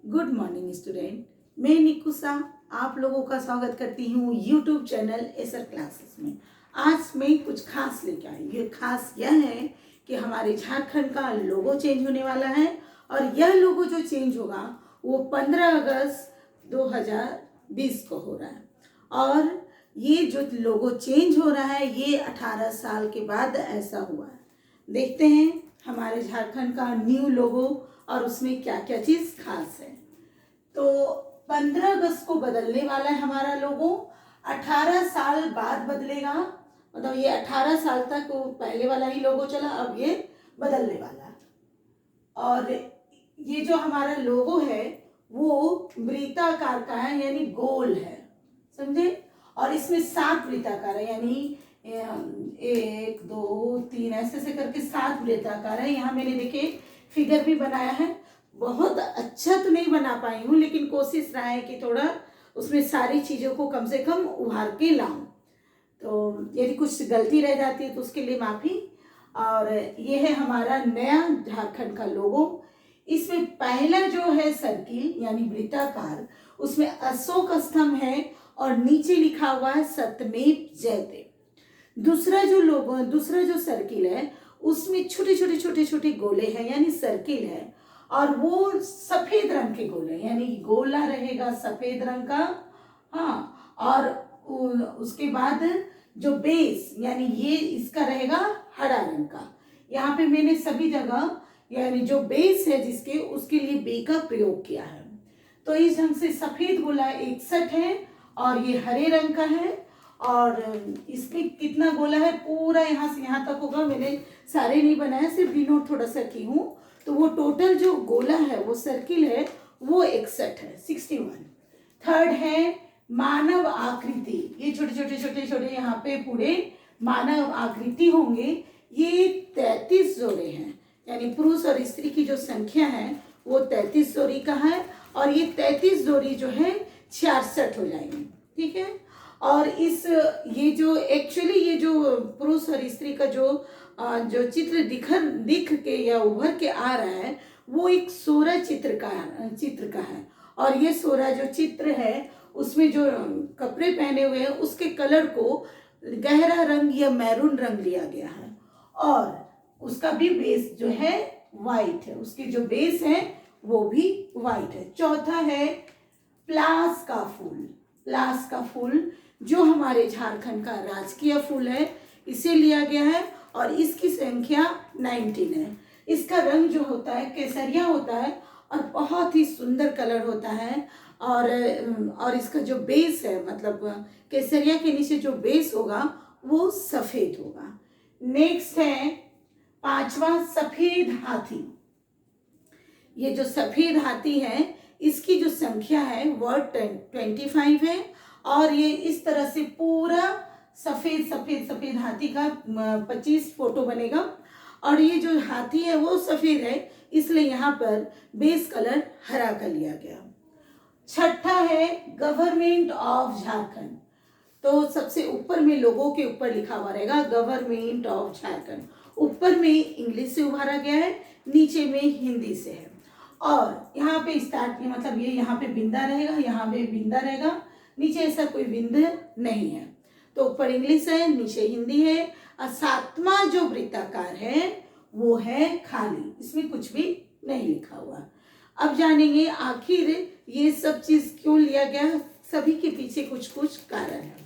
Good morning student. मैं निकुसा आप लोगों का स्वागत करती हूँ यूट्यूब चैनल एसर क्लासेस में। आज मैं कुछ खास लेके आई। ये खास यह है कि हमारे झारखंड का लोगो चेंज होने वाला है और यह लोगो जो चेंज होगा वो 15 अगस्त 2020 को हो रहा है। और ये जो लोगो चेंज हो रहा है ये 18 साल के बाद ऐसा हुआ है। देखते हैं हमारे झारखंड का न्यू लोगो और उसमें क्या क्या चीज़ खास है। तो 15 अगस्त को बदलने वाला है हमारा लोगो। 18 साल बाद बदलेगा, मतलब ये 18 साल तक वो पहले वाला ही लोगो चला, अब ये बदलने वाला है। और ये जो हमारा लोगो है वो वृत्ताकार का है, यानी गोल है, समझे। और इसमें 7 वृत्ताकार है, यानी 1 2 3 ऐसे से करके 7 वृत्ताकार है। यहाँ मैंने देखे फिगर भी बनाया है। बहुत अच्छा तो नहीं बना पाई हूँ, लेकिन कोशिश रहा है कि थोड़ा उसमें सारी चीज़ों को कम से कम उभार के लाऊं। तो यदि कुछ गलती रह जाती है तो उसके लिए माफ़ी। और ये है हमारा नया झारखंड का लोगो। इसमें पहला जो है सर्किल यानी वृत्ताकार, उसमें अशोक स्तंभ है और नीचे लिखा हुआ है सत्यमेव जयते। दूसरा जो सर्किल है उसमें छोटे छोटे छोटे छोटे गोले हैं, यानी सर्किल है, और वो सफेद रंग के गोले, यानी गोला रहेगा सफेद रंग का। हाँ, और उसके बाद जो बेस यानी ये इसका रहेगा हरा रंग का। यहाँ पे मैंने सभी जगह यानी जो बेस है जिसके उसके लिए बे का प्रयोग किया है। तो इस ढंग से सफेद गोला 61 है और ये हरे रंग का है। और इसमें कितना गोला है पूरा यहाँ से यहाँ तक होगा, मैंने सारे नहीं बनाया, सिर्फ डिनोट थोड़ा सा की हूँ। तो वो टोटल जो गोला है वो सर्किल है वो 61 है, 61। थर्ड है मानव आकृति। ये छोटे छोटे छोटे छोटे यहाँ पे पूरे मानव आकृति होंगे। ये 33 जोड़े हैं, यानी पुरुष और स्त्री की जो संख्या है वो 33 जोड़ी का है। और ये 33 जोड़ी जो है 66 हो जाएंगे, ठीक है। और ये जो एक्चुअली ये जो पुरुष और स्त्री का जो चित्र दिख के या उभर के आ रहा है वो एक सोरा चित्र का है। और ये सोरा जो चित्र है उसमें जो कपड़े पहने हुए हैं उसके कलर को गहरा रंग या मैरून रंग लिया गया है। और उसका भी बेस जो है वाइट है, उसकी जो बेस है वो भी वाइट है। चौथा है प्लास का फूल। प्लास का फूल जो हमारे झारखंड का राजकीय फूल है, इसे लिया गया है और इसकी संख्या 19 है। इसका रंग जो होता है केसरिया होता है और बहुत ही सुंदर कलर होता है। और इसका जो बेस है, मतलब केसरिया के नीचे जो बेस होगा वो सफ़ेद होगा। नेक्स्ट है 5वां सफ़ेद हाथी। ये जो सफ़ेद हाथी है इसकी जो संख्या है वो 25 है। और ये इस तरह से पूरा सफ़ेद सफ़ेद सफ़ेद हाथी का 25 फोटो बनेगा। और ये जो हाथी है वो सफ़ेद है, इसलिए यहाँ पर बेस कलर हरा कर लिया गया। छठा है गवर्नमेंट ऑफ झारखंड। तो सबसे ऊपर में लोगों के ऊपर लिखा हुआ रहेगा गवर्नमेंट ऑफ झारखंड। ऊपर में इंग्लिश से उभारा गया है, नीचे में हिंदी से है। और यहाँ पे स्टार्ट में मतलब ये यहाँ पे बिंदा रहेगा, यहाँ पे बिंदा रहेगा, नीचे ऐसा कोई बिंद नहीं है। तो ऊपर इंग्लिश है, नीचे हिंदी है। और 7वां जो वृत्ताकार है वो है खाली, इसमें कुछ भी नहीं लिखा हुआ। अब जानेंगे आखिर ये सब चीज़ क्यों लिया गया, सभी के पीछे कुछ कुछ कारण है।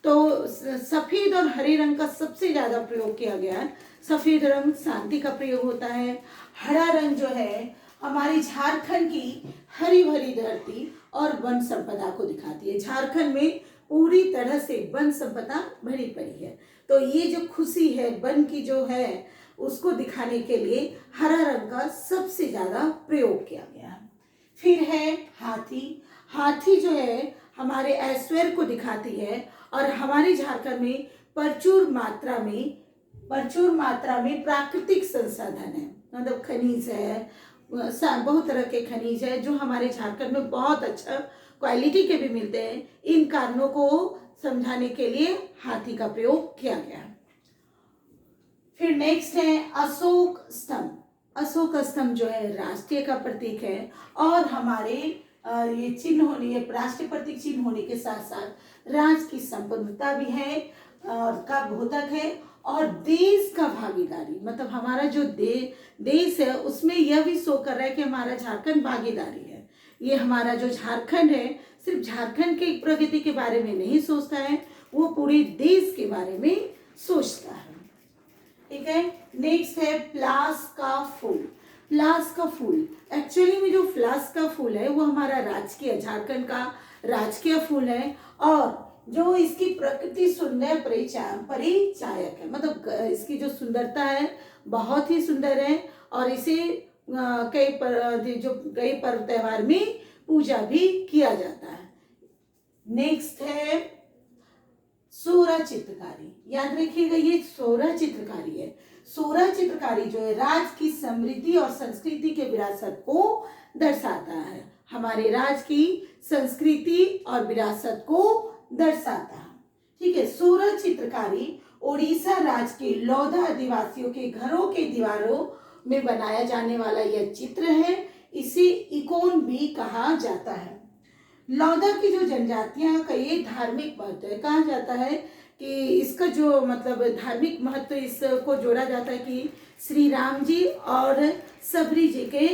तो सफ़ेद और हरे रंग का सबसे ज़्यादा प्रयोग किया गया है। सफ़ेद रंग शांति का प्रयोग होता है। हरा रंग जो है हमारी झारखंड की हरी भरी धरती और वन संपदा को दिखाती है। झारखंड में पूरी तरह से वन संपदा भरी पड़ी है, तो ये जो खुशी है वन की जो है उसको दिखाने के लिए हरा रंग का सबसे ज़्यादा प्रयोग किया गया है। फिर है हाथी। हाथी जो है हमारे ऐश्वर्य को दिखाती है और हमारे झारखंड में प्रचुर मात्रा में प्राकृतिक संसाधन है, मतलब खनिज है, बहुत तरह के खनिज है जो हमारे झारखंड में बहुत अच्छा क्वालिटी के भी मिलते हैं। इन कारणों को समझाने के लिए हाथी का प्रयोग किया गया है। फिर नेक्स्ट है अशोक स्तंभ। अशोक स्तंभ जो है राष्ट्रीय का प्रतीक है, और हमारे ये चिन्ह होने, ये राष्ट्रीय प्रतीक चिन्ह होने के साथ साथ राज्य की संपन्नता भी है और का द्योतक है, और देश का भागीदारी, मतलब हमारा जो देश है उसमें यह भी शो कर रहा है कि हमारा झारखंड भागीदारी है। ये हमारा जो झारखंड है सिर्फ झारखंड के प्रगति के बारे में नहीं सोचता है, वो पूरे देश के बारे में सोचता है। ठीक है, नेक्स्ट है प्लास का फूल। प्लास का फूल एक्चुअली में जो प्लास का फूल है वो हमारा राजकीय, झारखंड का राजकीय फूल है, और जो इसकी प्रकृति सुंदर परिचायक है, मतलब इसकी जो सुंदरता है बहुत ही सुंदर है, और इसे कई पर्व त्योहार में पूजा भी किया जाता है। नेक्स्ट है सोरा चित्रकारी। याद रखिएगा ये सोरा चित्रकारी है। सोरा चित्रकारी जो है राज्य की समृद्धि और संस्कृति के विरासत को दर्शाता है, हमारे राज्य की संस्कृति और विरासत को दर्शाता है। ठीक है, सोरा चित्रकारी ओडिशा राज्य के लौधा आदिवासियों के घरों के दीवारों में बनाया जाने वाला यह चित्र है। इसे इकोन भी कहा जाता है। लौधा की जो जनजातियां का ये धार्मिक महत्व है, कहा जाता है कि इसका जो मतलब धार्मिक महत्व इसको जोड़ा जाता है कि श्री राम जी और सबरी जी के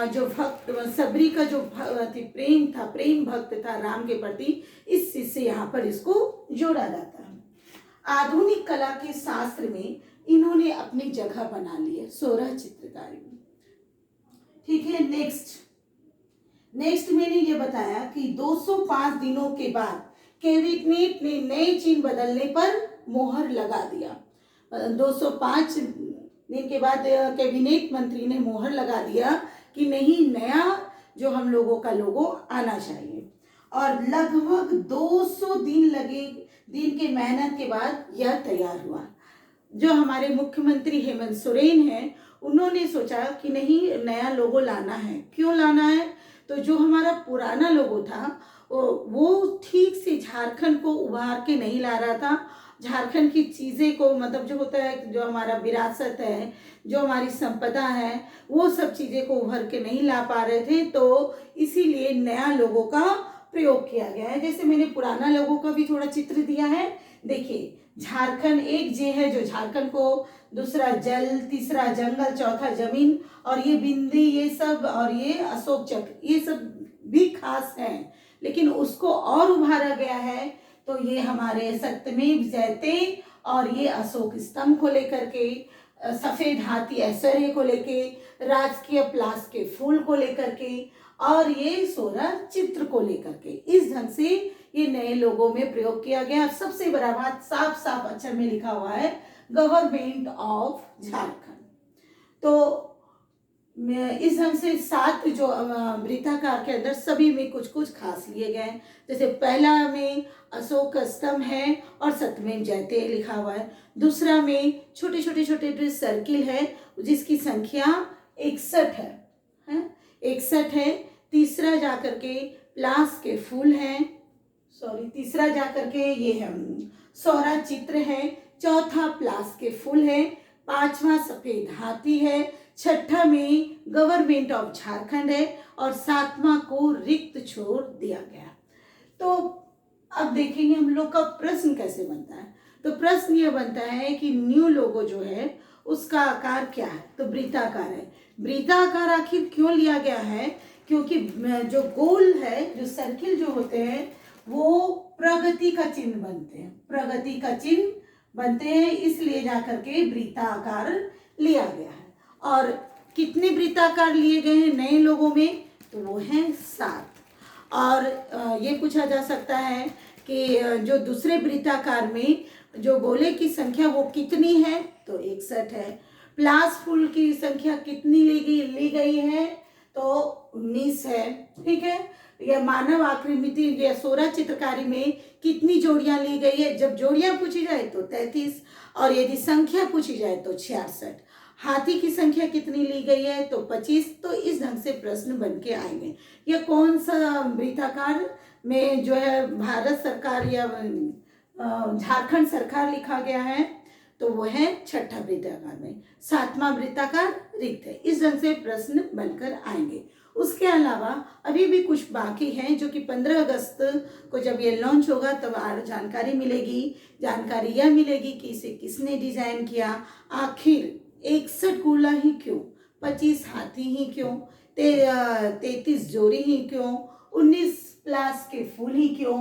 जो भक्त, सबरी का जो प्रेम था, प्रेम भक्त था राम के प्रति, इस चीज से यहाँ पर इसको जोड़ा जाता है। आधुनिक कला के शास्त्र में इन्होंने अपनी जगह बना ली है सोरा चित्रकारी में। ठीक है, नेक्स्ट मैंने ये बताया कि 205 दिनों के बाद कैबिनेट ने नए चिन्ह बदलने पर मोहर लगा दिया। 205 दिन के बाद कैबिनेट मंत्री ने मोहर लगा दिया कि नहीं, नया जो हम लोगों का लोगो आना चाहिए, और लगभग 200 दिन के मेहनत के बाद यह तैयार हुआ। जो हमारे मुख्यमंत्री हेमंत सोरेन हैं, उन्होंने सोचा कि नहीं, नया लोगो लाना है। क्यों लाना है? तो जो हमारा पुराना लोगो था वो ठीक से झारखंड को उभार के नहीं ला रहा था। झारखंड की चीज़ें को, मतलब जो होता है, जो हमारा विरासत है, जो हमारी संपदा है, वो सब चीज़ें को उभर के नहीं ला पा रहे थे, तो इसीलिए नया लोगो का प्रयोग किया गया है। जैसे मैंने पुराना लोगो का भी थोड़ा चित्र दिया है। देखिए, झारखंड एक जे है जो झारखंड को, दूसरा जल, तीसरा जंगल, चौथा जमीन, और ये बिंदी, ये सब, और ये अशोक चक्र, ये सब भी खास हैं, लेकिन उसको और उभारा गया है। तो ये हमारे सत्यमेव जयते और ये अशोक स्तंभ को लेकर के, सफेद हाथी ऐश्वर्य को लेके, राजकीय प्लास के फूल को लेकर के, और ये सोरा चित्र को लेकर के, इस ढंग से ये नए लोगों में प्रयोग किया गया। सबसे बड़ा बात साफ साफ अक्षर में लिखा हुआ है, गवर्नमेंट ऑफ झारखंड। तो इस ढंग से 7 जो वृत्ताकार के अंदर सभी में कुछ कुछ खास लिए गए। जैसे पहला में अशोक स्तंभ है और सत्यमेव जयते लिखा हुआ है। दूसरा में छोटे छोटे सर्किल है जिसकी संख्या 61 है, 61 है। तीसरा जाकर के प्लास के फूल हैं, तीसरा जाकर के ये है सोरा चित्र है। चौथा प्लास के फूल है। पांचवा सफेद हाथी है। छठा में गवर्नमेंट ऑफ झारखंड है, और 7वां को रिक्त छोड़ दिया गया। तो अब देखेंगे हम लोग का प्रश्न कैसे बनता है। तो प्रश्न ये बनता है कि न्यू लोगो जो है उसका आकार क्या है, तो वृत्ताकार है। वृत्ताकार आखिर क्यों लिया गया है? क्योंकि जो गोल है, जो सर्किल जो होते हैं, वो प्रगति का चिन्ह बनते हैं, प्रगति का चिन्ह बनते हैं, इसलिए जाकर के वृत्ताकार लिया गया है। और कितने वृत्ताकार लिए गए हैं नए लोगों में? तो वो हैं 7। और ये पूछा जा सकता है कि जो दूसरे वृत्ताकार में जो गोले की संख्या वो कितनी है? तो 61 है। प्लास फूल की संख्या कितनी ली गई है? तो 19 है। ठीक है, यह मानव आकृति या सोरा चित्रकारी में कितनी जोड़ियां ली गई है? जब जोड़ियां पूछी जाए तो 33, और यदि संख्या पूछी जाए तो 66। हाथी की संख्या कितनी ली गई है? तो 25। तो इस ढंग से प्रश्न बन के आएंगे। यह कौन सा वृत्ताकार में जो है भारत सरकार या झारखंड सरकार लिखा गया है? तो वो है छठा वृत्ताकार में, सातवां वृत्ताकार रिक्त है। इस ढंग से प्रश्न बनकर आएंगे। उसके अलावा अभी भी कुछ बाकी हैं जो कि 15 अगस्त को जब ये लॉन्च होगा तब और जानकारी मिलेगी। जानकारी यह मिलेगी कि इसे किसने डिजाइन किया, आखिर 61 गोला ही क्यों, 25 हाथी ही क्यों, 33 जोड़ी ही क्यों, 19 प्लास के फूल ही क्यों,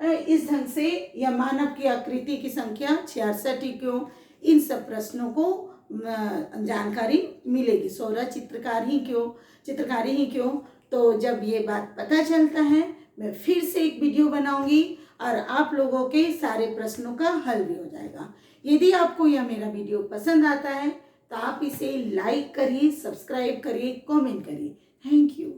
इस ढंग से या मानव की आकृति की संख्या 66 ही क्यों, इन सब प्रश्नों को जानकारी मिलेगी। सौर चित्रकारी ही क्यों। तो जब ये बात पता चलता है मैं फिर से एक वीडियो बनाऊंगी और आप लोगों के सारे प्रश्नों का हल भी हो जाएगा। यदि आपको यह मेरा वीडियो पसंद आता है तो आप इसे लाइक करिए, सब्सक्राइब करिए, कमेंट करिए। Thank you.